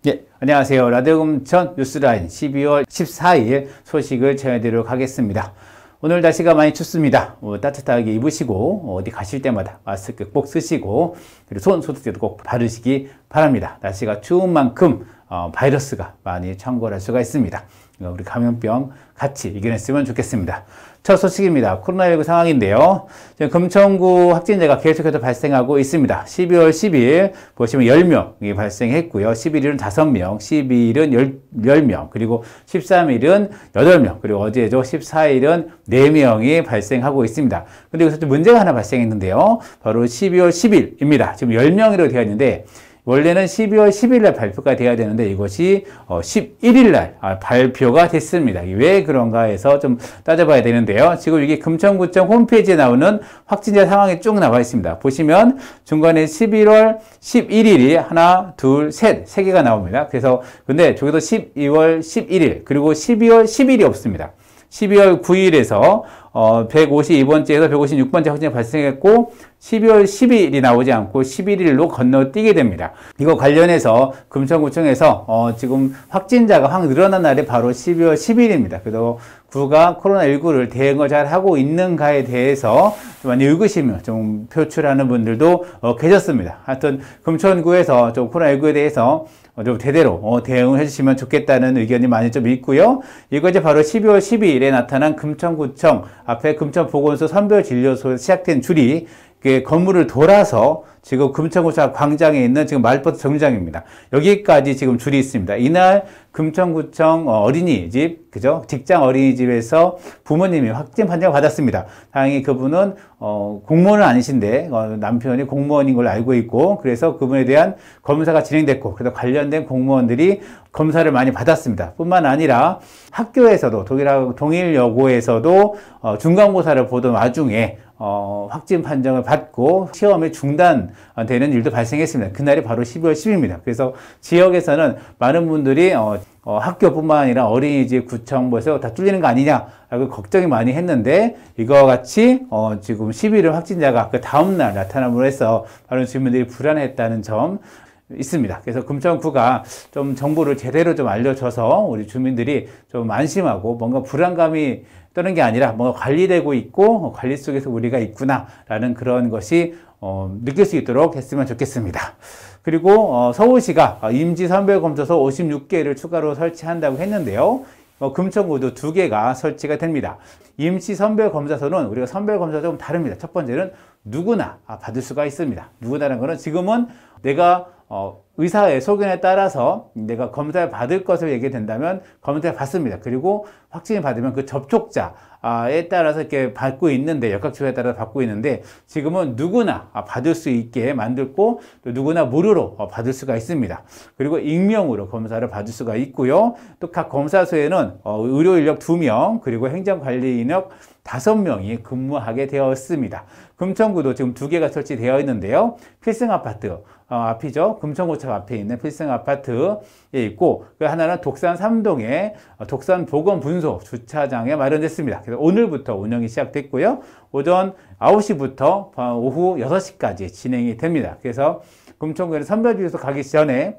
예, 안녕하세요. 라디오 금천 뉴스라인 12월 14일 소식을 전해드리도록 하겠습니다. 오늘 날씨가 많이 춥습니다. 따뜻하게 입으시고 어디 가실 때마다 마스크 꼭 쓰시고 그리고 손 소독제도 꼭 바르시기 바랍니다. 날씨가 추운 만큼 바이러스가 많이 창궐할 수가 있습니다. 우리 감염병 같이 이겨냈으면 좋겠습니다. 첫 소식입니다. 코로나19 상황인데요. 지금 금천구 확진자가 계속해서 발생하고 있습니다. 12월 10일 보시면 10명이 발생했고요. 11일은 5명, 12일은 10명, 그리고 13일은 8명, 그리고 어제죠. 14일은 4명이 발생하고 있습니다. 근데 여기서 좀 문제가 하나 발생했는데요. 바로 12월 10일입니다. 지금 10명으로 되어 있는데 원래는 12월 10일 날 발표가 돼야 되는데 이것이 11일 날 발표가 됐습니다. 왜 그런가 해서 좀 따져봐야 되는데요. 지금 이게 금천구청 홈페이지에 나오는 확진자 상황이 쭉 나와 있습니다. 보시면 중간에 11월 11일이 하나, 둘, 세 개가 나옵니다. 그래서 근데 저기도 12월 11일 그리고 12월 10일이 없습니다. 12월 9일에서 152번째에서 156번째 확진이 발생했고 12월 10일이 나오지 않고 11일로 건너뛰게 됩니다. 이거 관련해서 금천구청에서 지금 확진자가 확 늘어난 날이 바로 12월 10일입니다. 그래서 구가 코로나19를 대응을 잘 하고 있는가에 대해서 좀 많이 의구심을 좀 표출하는 분들도 계셨습니다. 하여튼 금천구에서 좀 코로나19에 대해서 좀 제대로 대응을 해주시면 좋겠다는 의견이 많이 좀 있고요. 이거 이제 바로 12월 12일에 나타난 금천구청 앞에 금천보건소 선별진료소에서 시작된 줄이 건물을 돌아서 지금 금천구청 광장에 있는 지금 마을버스 정류장입니다. 여기까지 지금 줄이 있습니다. 이날 금천구청 어린이집, 그죠? 직장 어린이집에서 부모님이 확진 판정을 받았습니다. 다행히 그분은 공무원은 아니신데 남편이 공무원인 걸로 알고 있고 그래서 그분에 대한 검사가 진행됐고 그래서 관련된 공무원들이 검사를 많이 받았습니다. 뿐만 아니라 학교에서도 동일여고에서도 중간고사를 보던 와중에 확진 판정을 받고 시험이 중단되는 일도 발생했습니다. 그날이 바로 12월 10일입니다. 그래서 지역에서는 많은 분들이 학교뿐만 아니라 어린이집, 구청부에서 다 뚫리는 거 아니냐라고 걱정이 많이 했는데 이거와 같이 지금 11일 확진자가 그 다음날 나타남으로 해서 많은 주민들이 불안했다는 점 있습니다. 그래서 금천구가 좀 정보를 제대로 좀 알려줘서 우리 주민들이 좀 안심하고 뭔가 불안감이 떠는 게 아니라 뭔가 관리되고 있고 관리 속에서 우리가 있구나라는 그런 것이 느낄 수 있도록 했으면 좋겠습니다. 그리고 서울시가 임시 선별검사소 56개를 추가로 설치한다고 했는데요. 금천구도 2개가 설치가 됩니다. 임시 선별검사소는 우리가 선별검사가 좀 다릅니다. 첫 번째는 누구나 받을 수가 있습니다. 누구나라는 것은 지금은 내가 의사의 소견에 따라서 내가 검사를 받을 것을 얘기된다면 검사를 받습니다. 그리고 확진을 받으면 그 접촉자에 따라서 이렇게 받고 있는데 역학조사에 따라서 받고 있는데 지금은 누구나 받을 수 있게 만들고 또 누구나 무료로 받을 수가 있습니다. 그리고 익명으로 검사를 받을 수가 있고요. 또 각 검사소에는 의료 인력 2명 그리고 행정관리 인력 5명이 근무하게 되었습니다. 금천구도 지금 2개가 설치되어 있는데요. 필승아파트 앞이죠. 금천구청 앞에 있는 필승아파트에 있고 그 하나는 독산 3동에 독산보건분소 주차장에 마련됐습니다. 그래서 오늘부터 운영이 시작됐고요. 오전 9시부터 오후 6시까지 진행이 됩니다. 그래서 금천구에는 선별진료소 가기 전에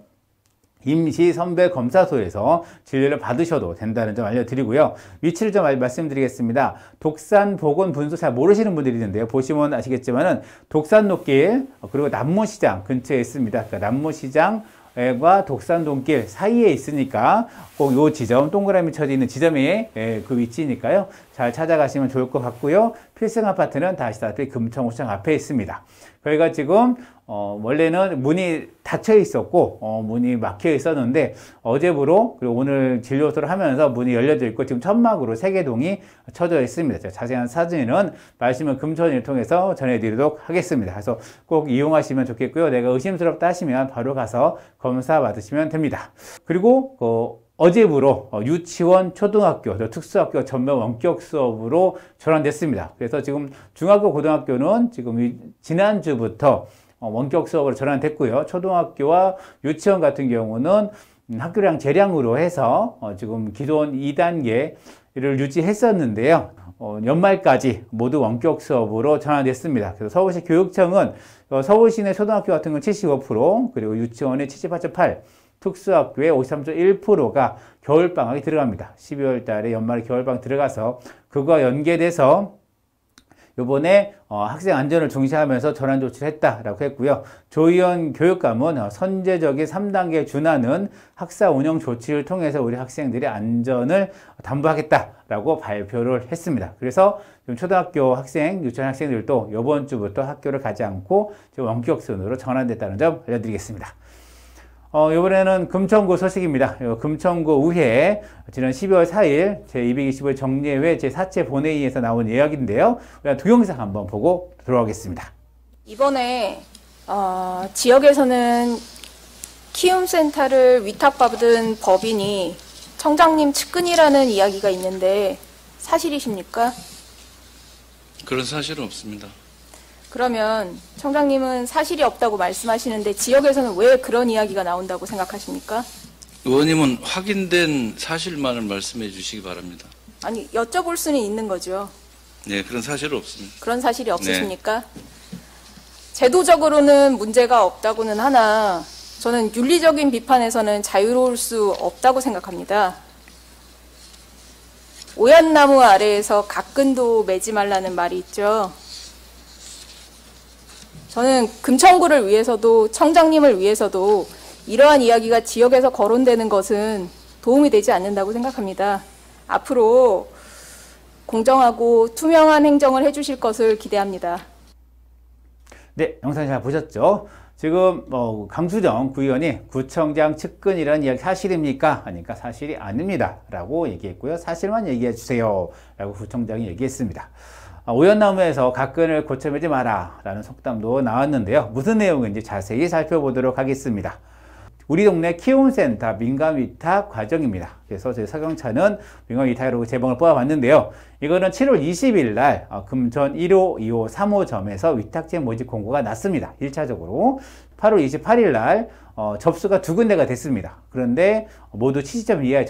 임시 선별검사소에서 진료를 받으셔도 된다는 점 알려드리고요. 위치를 좀 말씀드리겠습니다. 독산보건분소 잘 모르시는 분들이 있는데요. 보시면 아시겠지만은 독산로길 그리고 남모시장 근처에 있습니다. 그러니까 남모시장과 독산동길 사이에 있으니까 꼭 이 지점, 동그라미 쳐져 있는 지점에 그 위치니까요. 잘 찾아가시면 좋을 것 같고요. 필승아파트는 다시다시피 금천구청 앞에 있습니다. 저희가 지금 원래는 문이 닫혀 있었고 문이 막혀 있었는데 어제부로 그리고 오늘 진료소를 하면서 문이 열려져 있고 지금 천막으로 세개동이 쳐져 있습니다. 자세한 사진은 말씀을 금천을 통해서 전해드리도록 하겠습니다. 그래서 꼭 이용하시면 좋겠고요. 내가 의심스럽다 하시면 바로 가서 검사 받으시면 됩니다. 그리고 어제부로 유치원, 초등학교, 특수학교 전면 원격 수업으로 전환됐습니다. 그래서 지금 중학교, 고등학교는 지금 지난주부터 원격 수업으로 전환됐고요. 초등학교와 유치원 같은 경우는 학교량 재량으로 해서 지금 기존 2단계를 유지했었는데요. 연말까지 모두 원격 수업으로 전환됐습니다. 그래서 서울시 교육청은 서울시내 초등학교 같은 건 75%, 그리고 유치원의 78.8%, 특수학교의 53.1%가 겨울방학이 들어갑니다. 12월 달에 연말에 겨울방학 들어가서 그거와 연계돼서 요번에 학생 안전을 중시하면서 전환 조치를 했다라고 했고요. 조희연 교육감은 선제적인 3단계에 준하는 학사 운영 조치를 통해서 우리 학생들의 안전을 담보하겠다라고 발표를 했습니다. 그래서 지금 초등학교 학생, 유치원 학생들도 이번 주부터 학교를 가지 않고 지금 원격 수준으로 전환됐다는 점 알려드리겠습니다. 이번에는 금천구 소식입니다. 금천구 의회 지난 12월 4일 제225 정례회 제4체 본회의에서 나온 이야기인데요. 동영상 한번 보고 들어가겠습니다. 이번에 지역에서는 키움센터를 위탁받은 법인이 청장님 측근이라는 이야기가 있는데 사실이십니까? 그런 사실은 없습니다. 그러면 청장님은 사실이 없다고 말씀하시는데 지역에서는 왜 그런 이야기가 나온다고 생각하십니까? 의원님은 확인된 사실만을 말씀해 주시기 바랍니다. 아니, 여쭤볼 수는 있는 거죠. 네, 그런 사실은 없습니다. 그런 사실이 없으십니까? 네. 제도적으로는 문제가 없다고는 하나 저는 윤리적인 비판에서는 자유로울 수 없다고 생각합니다. 오얏나무 아래에서 갓근도 매지 말라는 말이 있죠. 저는 금천구를 위해서도 청장님을 위해서도 이러한 이야기가 지역에서 거론되는 것은 도움이 되지 않는다고 생각합니다. 앞으로 공정하고 투명한 행정을 해주실 것을 기대합니다. 네, 영상 잘 보셨죠? 지금 강수정 구의원이 구청장 측근이라는 이야기 사실입니까? 하니까 사실이 아닙니다 라고 얘기했고요. 사실만 얘기해 주세요 라고 구청장이 얘기했습니다. 오얏나무에서 갓근을 고쳐매지 마라 라는 속담도 나왔는데요. 무슨 내용인지 자세히 살펴보도록 하겠습니다. 우리 동네 키움센터 민간위탁 과정입니다. 그래서 저희 서경차는 민간위탁으로 제목을 뽑아봤는데요. 이거는 7월 20일 날 금천 1호, 2호, 3호점에서 위탁제 모집 공고가 났습니다. 1차적으로 8월 28일 날 접수가 2군데가 됐습니다. 그런데 모두 70점 이하의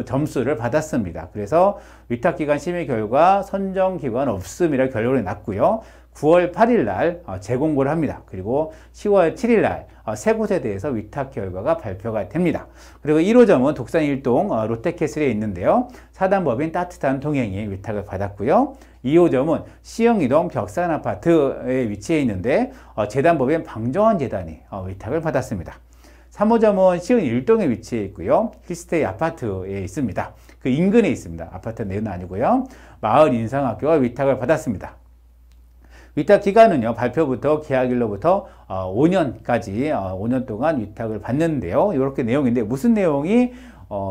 점수를 받았습니다. 그래서 위탁기관 심의 결과 선정기관 없음이라 결론이 났고요. 9월 8일 날 재공고를 합니다. 그리고 10월 7일 날 세 곳에 대해서 위탁 결과가 발표가 됩니다. 그리고 1호점은 독산 1동 롯데캐슬에 있는데요. 사단법인 따뜻한 동행이 위탁을 받았고요. 2호점은 시흥이동 벽산아파트에 위치해 있는데 재단법인 방정환 재단이 위탁을 받았습니다. 3호점은 시흥 1동에 위치해 있고요. 힐스테이 아파트에 있습니다. 그 인근에 있습니다. 아파트 내는 아니고요. 마을인상학교가 위탁을 받았습니다. 위탁 기간은요, 발표부터 계약일로부터 5년까지 5년 동안 위탁을 받는데요. 이렇게 내용인데 무슨 내용이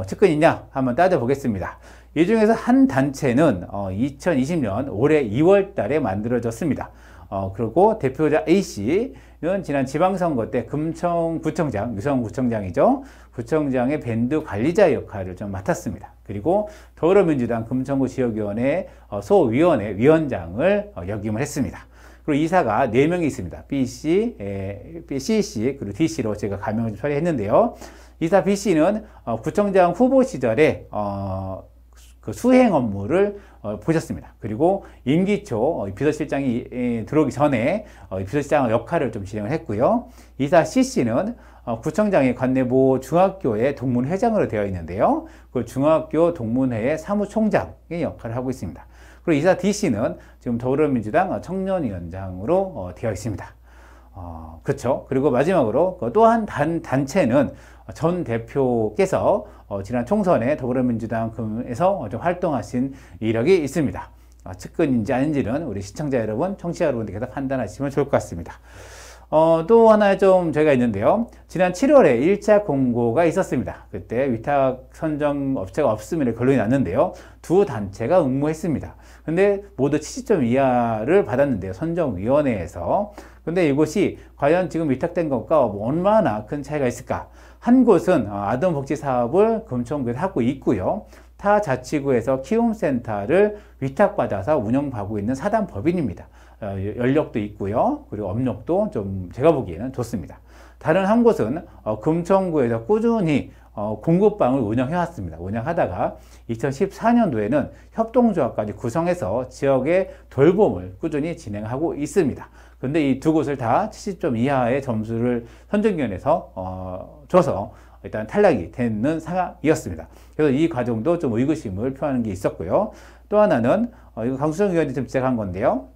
측근이냐 한번 따져보겠습니다. 이 중에서 한 단체는 2020년 올해 2월 달에 만들어졌습니다. 그리고 대표자 A씨는 지난 지방선거 때 금천구청장, 유성구청장이죠. 구청장의 밴드 관리자 역할을 좀 맡았습니다. 그리고 더불어민주당 금천구 지역위원회 소위원회 위원장을 역임을 했습니다. 그리고 이사가 4명이 있습니다. B씨, C씨, 그리고 D씨로 제가 가명을 좀 처리했는데요. 이사 B씨는 구청장 후보 시절에 그 수행 업무를 보셨습니다. 그리고 임기 초 비서실장이 들어오기 전에 비서실장 역할을 좀 진행을 했고요. 이사 C씨는 구청장이 관내보 중학교의 동문회장으로 되어 있는데요. 그 중학교 동문회의 사무총장의 역할을 하고 있습니다. 그리고 이사 D씨는 지금 더불어민주당 청년위원장으로 되어 있습니다. 그렇죠. 그리고 마지막으로 또 한 단체는 전 대표께서 지난 총선에 더불어민주당에서 좀 활동하신 이력이 있습니다. 측근인지 아닌지는 우리 시청자 여러분, 청취자 여러분들께서 판단하시면 좋을 것 같습니다. 또 하나 좀 저희가 있는데요. 지난 7월에 1차 공고가 있었습니다. 그때 위탁 선정 업체가 없음이라 결론이 났는데요. 두 단체가 응모했습니다. 근데 모두 70점 이하를 받았는데요. 선정위원회에서. 근데 이곳이 과연 지금 위탁된 것과 얼마나 큰 차이가 있을까? 한 곳은 아동복지 사업을 금천구에서 하고 있고요. 타 자치구에서 키움센터를 위탁받아서 운영하고 있는 사단법인입니다. 연력도 있고요. 그리고 업력도 좀 제가 보기에는 좋습니다. 다른 한 곳은 금천구에서 꾸준히 공급방을 운영해왔습니다. 운영하다가 2014년도에는 협동조합까지 구성해서 지역의 돌봄을 꾸준히 진행하고 있습니다. 그런데 이 두 곳을 다 70점 이하의 점수를 선정위원회에서 줘서 일단 탈락이 되는 상황이었습니다. 그래서 이 과정도 좀 의구심을 표하는 게 있었고요. 또 하나는 이거 강수정 위원이 좀 지적한 건데요.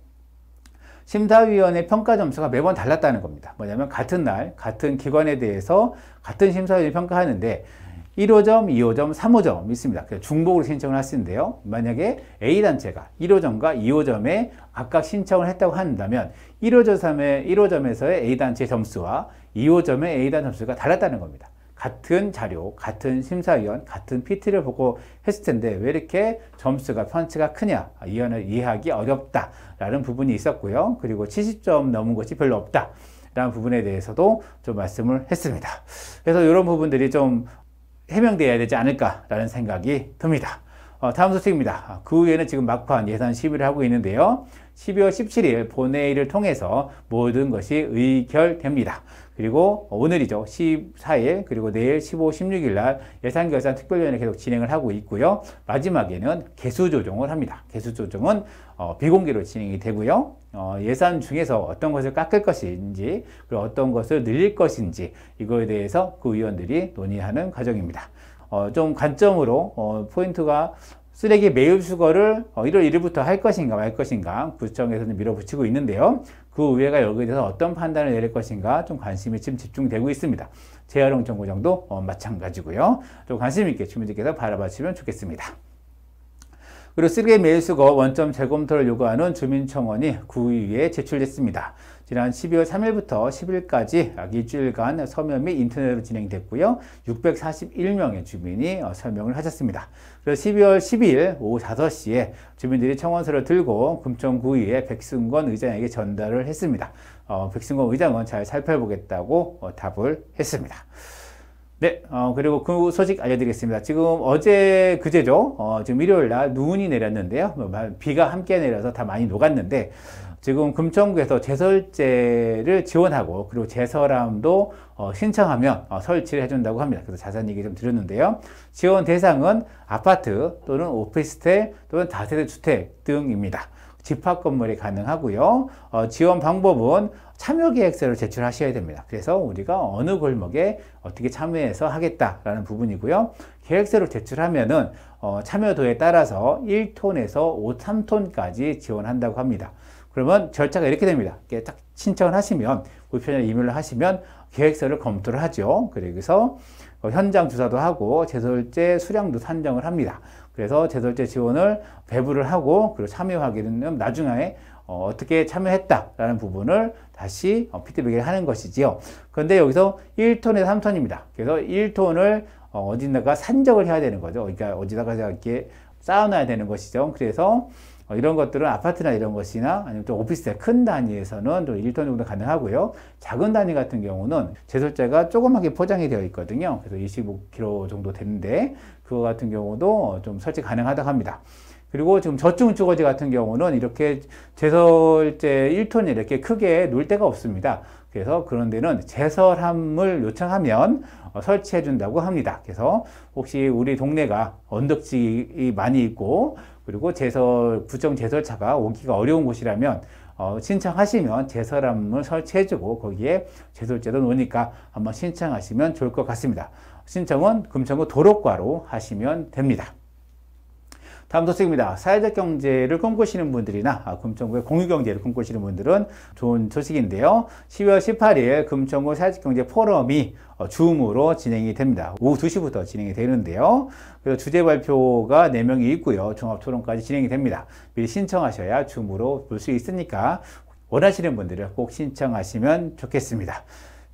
심사위원회 평가 점수가 매번 달랐다는 겁니다. 뭐냐면 같은 날 같은 기관에 대해서 같은 심사위원이 평가하는데 1호점, 2호점, 3호점 있습니다. 그래서 중복으로 신청을 하시는데요. 만약에 A단체가 1호점과 2호점에 각각 신청을 했다고 한다면 1호점에서의 A단체 점수와 2호점의 A단 점수가 달랐다는 겁니다. 같은 자료, 같은 심사위원, 같은 PT를 보고 했을 텐데 왜 이렇게 점수가 편차가 크냐, 이해하기 어렵다라는 부분이 있었고요. 그리고 70점 넘은 것이 별로 없다라는 부분에 대해서도 좀 말씀을 했습니다. 그래서 이런 부분들이 좀 해명돼야 되지 않을까라는 생각이 듭니다. 다음 소식입니다. 그 후에는 지금 막판 예산 심의를 하고 있는데요. 12월 17일 본회의를 통해서 모든 것이 의결됩니다. 그리고 오늘이죠. 14일 그리고 내일 15, 16일 날 예산결산 특별위원회 계속 진행을 하고 있고요. 마지막에는 개수조정을 합니다. 개수조정은 비공개로 진행이 되고요. 예산 중에서 어떤 것을 깎을 것인지 그리고 어떤 것을 늘릴 것인지 이거에 대해서 그 위원들이 논의하는 과정입니다. 좀 관점으로 포인트가 쓰레기 매입 수거를 1월 1일부터 할 것인가 말 것인가 구청에서는 밀어붙이고 있는데요. 그 의회가 여기에 대해서 어떤 판단을 내릴 것인가 좀 관심이 지금 집중되고 있습니다. 재활용 정거장도 마찬가지고요. 좀 관심 있게 주민들께서 바라봐 주시면 좋겠습니다. 그리고 쓰레기 매입 수거 원점 재검토를 요구하는 주민청원이 구의회에 제출됐습니다. 지난 12월 3일부터 10일까지 약 일주일간 서면 및 인터넷으로 진행됐고요. 641명의 주민이 설명을 하셨습니다. 그래서 12월 12일 오후 5시에 주민들이 청원서를 들고 금천구의회 백승권 의장에게 전달을 했습니다. 백승권 의장은 잘 살펴보겠다고 답을 했습니다. 네, 그리고 그 소식 알려드리겠습니다. 지금 어제 그제죠. 지금 일요일 날 눈이 내렸는데요. 비가 함께 내려서 다 많이 녹았는데 지금 금천구에서 제설제를 지원하고 그리고 제설함도 신청하면 설치를 해준다고 합니다. 그래서 자세한 얘기 좀 드렸는데요. 지원 대상은 아파트 또는 오피스텔 또는 다세대 주택 등입니다. 집합 건물이 가능하고요. 지원 방법은 참여 계획서를 제출하셔야 됩니다. 그래서 우리가 어느 골목에 어떻게 참여해서 하겠다라는 부분이고요. 계획서를 제출하면은 참여도에 따라서 1톤에서 3톤까지 지원한다고 합니다. 그러면 절차가 이렇게 됩니다. 이렇게 딱 신청을 하시면 우편에 이메일을 하시면 계획서를 검토를 하죠. 그래서 현장 조사도 하고 제설제 수량도 산정을 합니다. 그래서 제설제 지원을 배부를 하고 그리고 참여하기는 나중에 어떻게 참여했다라는 부분을 다시 피드백을 하는 것이지요. 그런데 여기서 1톤에서 3톤입니다. 그래서 1톤을 어디다가 산적을 해야 되는 거죠. 그러니까 어디다가 이렇게 쌓아놔야 되는 것이죠. 그래서 이런 것들은 아파트나 이런 것이나 아니면 또 오피스텔 큰 단위에서는 또 1톤 정도 가능하고요. 작은 단위 같은 경우는 제설제가 조그맣게 포장이 되어 있거든요. 그래서 25kg 정도 되는데 그거 같은 경우도 좀 설치 가능하다고 합니다. 그리고 지금 저층주거지 같은 경우는 이렇게 제설제 1톤이 이렇게 크게 놓을 데가 없습니다. 그래서 그런 데는 제설함을 요청하면 설치해 준다고 합니다. 그래서 혹시 우리 동네가 언덕지이 많이 있고 그리고 구청 제설차가 오기가 어려운 곳이라면 신청하시면 제설함을 설치해주고 거기에 제설제도 놓으니까 한번 신청하시면 좋을 것 같습니다. 신청은 금천구 도로과로 하시면 됩니다. 다음 소식입니다. 사회적 경제를 꿈꾸시는 분들이나 금천구의 공유경제를 꿈꾸시는 분들은 좋은 소식인데요. 12월 18일 금천구 사회적 경제 포럼이 줌으로 진행이 됩니다. 오후 2시부터 진행이 되는데요. 그래서 주제 발표가 4명이 있고요. 종합토론까지 진행이 됩니다. 미리 신청하셔야 줌으로 볼 수 있으니까 원하시는 분들은 꼭 신청하시면 좋겠습니다.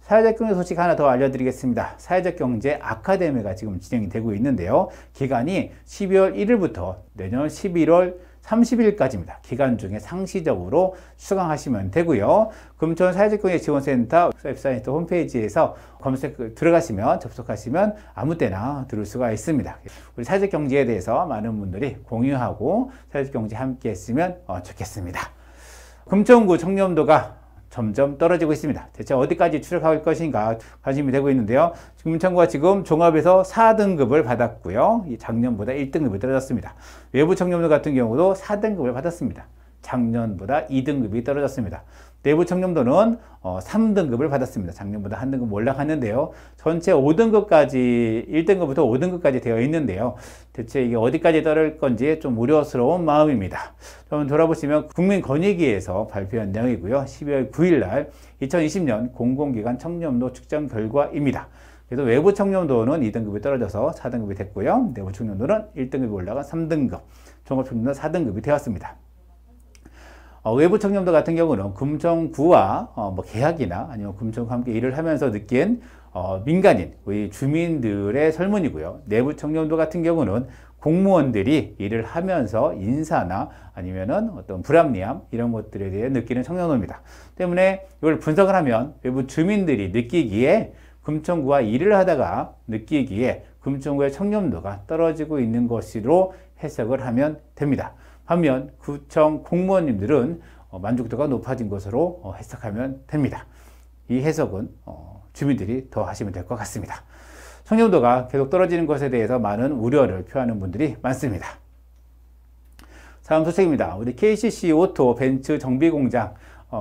사회적 경제 소식 하나 더 알려드리겠습니다. 사회적 경제 아카데미가 지금 진행이 되고 있는데요. 기간이 12월 1일부터 내년 11월 30일까지입니다. 기간 중에 상시적으로 수강하시면 되고요. 금천 사회적 경제 지원센터 웹사이트 홈페이지에서 검색 들어가시면 접속하시면 아무 때나 들을 수가 있습니다. 우리 사회적 경제에 대해서 많은 분들이 공유하고 사회적 경제 함께 했으면 좋겠습니다. 금천구 청렴도가 점점 떨어지고 있습니다. 대체 어디까지 추락할 것인가 관심이 되고 있는데요. 금천구가 지금 종합에서 4등급을 받았고요. 작년보다 1등급이 떨어졌습니다. 외부 청렴도 같은 경우도 4등급을 받았습니다. 작년보다 2등급이 떨어졌습니다. 내부 청렴도는 3등급을 받았습니다. 작년보다 한 등급 올라갔는데요. 전체 5등급까지, 1등급부터 5등급까지 되어 있는데요. 대체 이게 어디까지 떨어질 건지 좀 우려스러운 마음입니다. 좀 돌아보시면 국민권익위에서 발표한 내용이고요. 12월 9일 날 2020년 공공기관 청렴도 측정 결과입니다. 그래서 외부 청렴도는 2등급이 떨어져서 4등급이 됐고요. 내부 청렴도는 1등급이 올라가 3등급, 종합 청렴도 4등급이 되었습니다. 외부 청렴도 같은 경우는 금천구와 뭐 계약이나 아니면 금천구와 함께 일을 하면서 느낀 민간인, 우리 주민들의 설문이고요. 내부 청렴도 같은 경우는 공무원들이 일을 하면서 인사나 아니면은 어떤 불합리함 이런 것들에 대해 느끼는 청렴도입니다. 때문에 이걸 분석을 하면 외부 주민들이 느끼기에 금천구와 일을 하다가 느끼기에 금천구의 청렴도가 떨어지고 있는 것으로 해석을 하면 됩니다. 반면 구청 공무원님들은 만족도가 높아진 것으로 해석하면 됩니다. 이 해석은 주민들이 더 하시면 될 것 같습니다. 청렴도가 계속 떨어지는 것에 대해서 많은 우려를 표하는 분들이 많습니다. 다음 소식입니다. 우리 KCC 오토 벤츠 정비 공장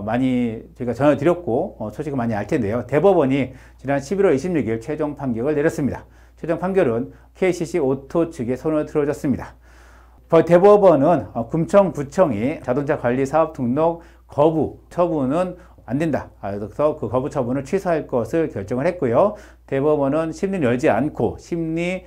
많이 제가 전해드렸고 소식을 많이 알 텐데요. 대법원이 지난 11월 26일 최종 판결을 내렸습니다. 최종 판결은 KCC 오토 측에 손을 들어줬습니다. 대법원은 금천구청이 자동차 관리 사업 등록 거부 처분은 안 된다. 그래서 그 거부 처분을 취소할 것을 결정을 했고요. 대법원은 심리를 열지 않고 심리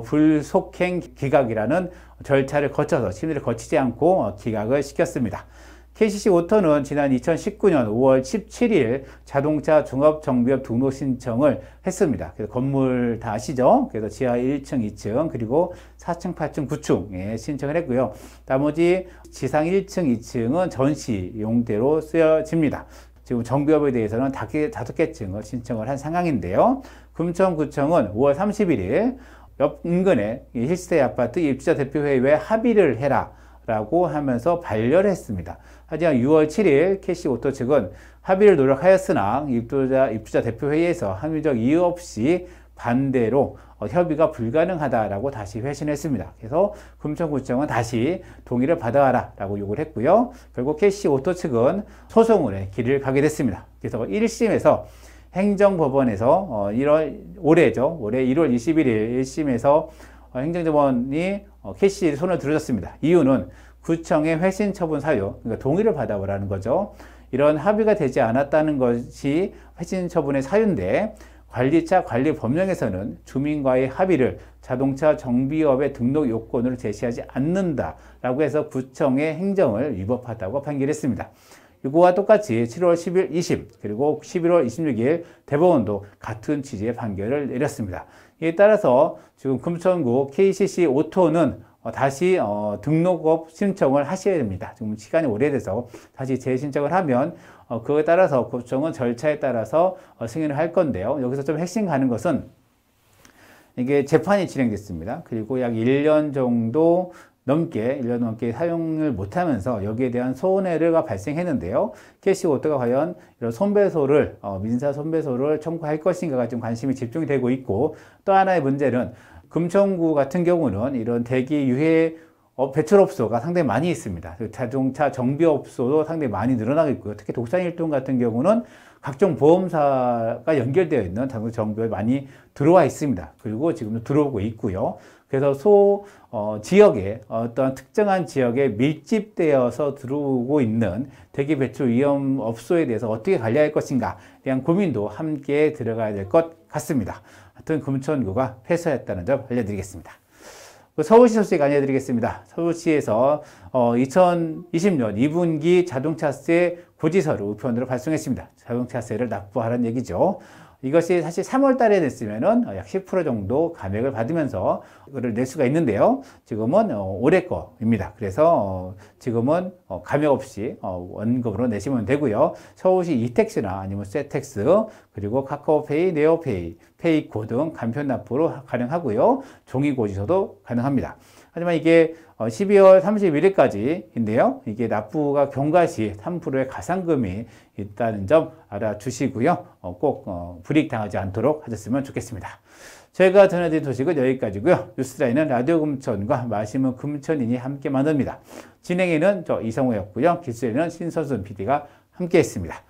불속행 기각이라는 절차를 거쳐서 심리를 거치지 않고 기각을 시켰습니다. KCC 오토는 지난 2019년 5월 17일 자동차 종합정비업 등록 신청을 했습니다. 그래서 건물 다 아시죠? 그래서 지하 1층, 2층, 그리고 4층, 8층, 9층에 신청을 했고요. 나머지 지상 1층, 2층은 전시용대로 쓰여집니다. 지금 정비업에 대해서는 5개층을 신청을 한 상황인데요. 금천구청은 5월 31일 옆 인근의 힐스테이 아파트 입주자 대표회의에 합의를 해라 라고 하면서 반려를 했습니다. 하지만 6월 7일 KCC 오토 측은 합의를 노력하였으나 입주자 대표회의에서 합리적 이유 없이 반대로 협의가 불가능하다라고 다시 회신했습니다. 그래서 금천구청은 다시 동의를 받아와라 라고 요구를 했고요. 결국 KCC 오토 측은 소송의 길을 가게 됐습니다. 그래서 1심에서 행정법원에서 올해 1월 21일 1심에서 행정법원이 KCC에 손을 들어줬습니다. 이유는 구청의 회신 처분 사유, 그러니까 동의를 받아오라는 거죠. 이런 합의가 되지 않았다는 것이 회신 처분의 사유인데 관리차 관리 법령에서는 주민과의 합의를 자동차 정비업의 등록 요건으로 제시하지 않는다라고 해서 구청의 행정을 위법하다고 판결했습니다. 이거와 똑같이 7월 10일 2심 그리고 11월 26일 대법원도 같은 취지의 판결을 내렸습니다. 이에 따라서 지금 금천구 KCC 오토는 다시 등록업 신청을 하셔야 됩니다. 지금 시간이 오래돼서 다시 재신청을 하면 그거에 따라서 구청은 절차에 따라서 승인을 할 건데요. 여기서 좀 핵심 가는 것은 이게 재판이 진행됐습니다. 그리고 약 1년 넘게 사용을 못하면서 여기에 대한 손해가 발생했는데요. KCC 오토가 과연 이런 손배소를 민사 손배소를 청구할 것인가가 좀 관심이 집중이 되고 있고, 또 하나의 문제는 금천구 같은 경우는 이런 대기 유해 배출업소가 상당히 많이 있습니다. 자동차 정비업소도 상당히 많이 늘어나고 있고요. 특히 독산일동 같은 경우는 각종 보험사가 연결되어 있는 자동차 정비업이 많이 들어와 있습니다. 그리고 지금도 들어오고 있고요. 그래서 지역에 어떤 특정한 지역에 밀집되어서 들어오고 있는 대기 배출 위험 업소에 대해서 어떻게 관리할 것인가에 대한 고민도 함께 들어가야 될 것 같습니다. 하여튼 금천구가 패소했다는 점 알려드리겠습니다. 서울시 소식 알려드리겠습니다. 서울시에서 2020년 2분기 자동차세 고지서를 우편으로 발송했습니다. 자동차세를 납부하라는 얘기죠. 이것이 사실 3월 달에 냈으면은 약 10% 정도 감액을 받으면서 그걸 낼 수가 있는데요. 지금은 올해 거입니다. 그래서 지금은 감액 없이 원금으로 내시면 되고요. 서울시 이택스나 아니면 세택스, 그리고 카카오페이, 네오페이, 페이코 등 간편 납부로 가능하고요. 종이 고지서도 가능합니다. 하지만 이게 12월 31일까지인데요. 이게 납부가 경과 시 3%의 가산금이 있다는 점 알아주시고요. 꼭 불이익 당하지 않도록 하셨으면 좋겠습니다. 제가 전해드린 소식은 여기까지고요. 뉴스라인은 라디오 금천과 마시는 금천인이 함께 만듭니다. 진행에는 저 이성우였고요. 기술에는 신선순 PD가 함께했습니다.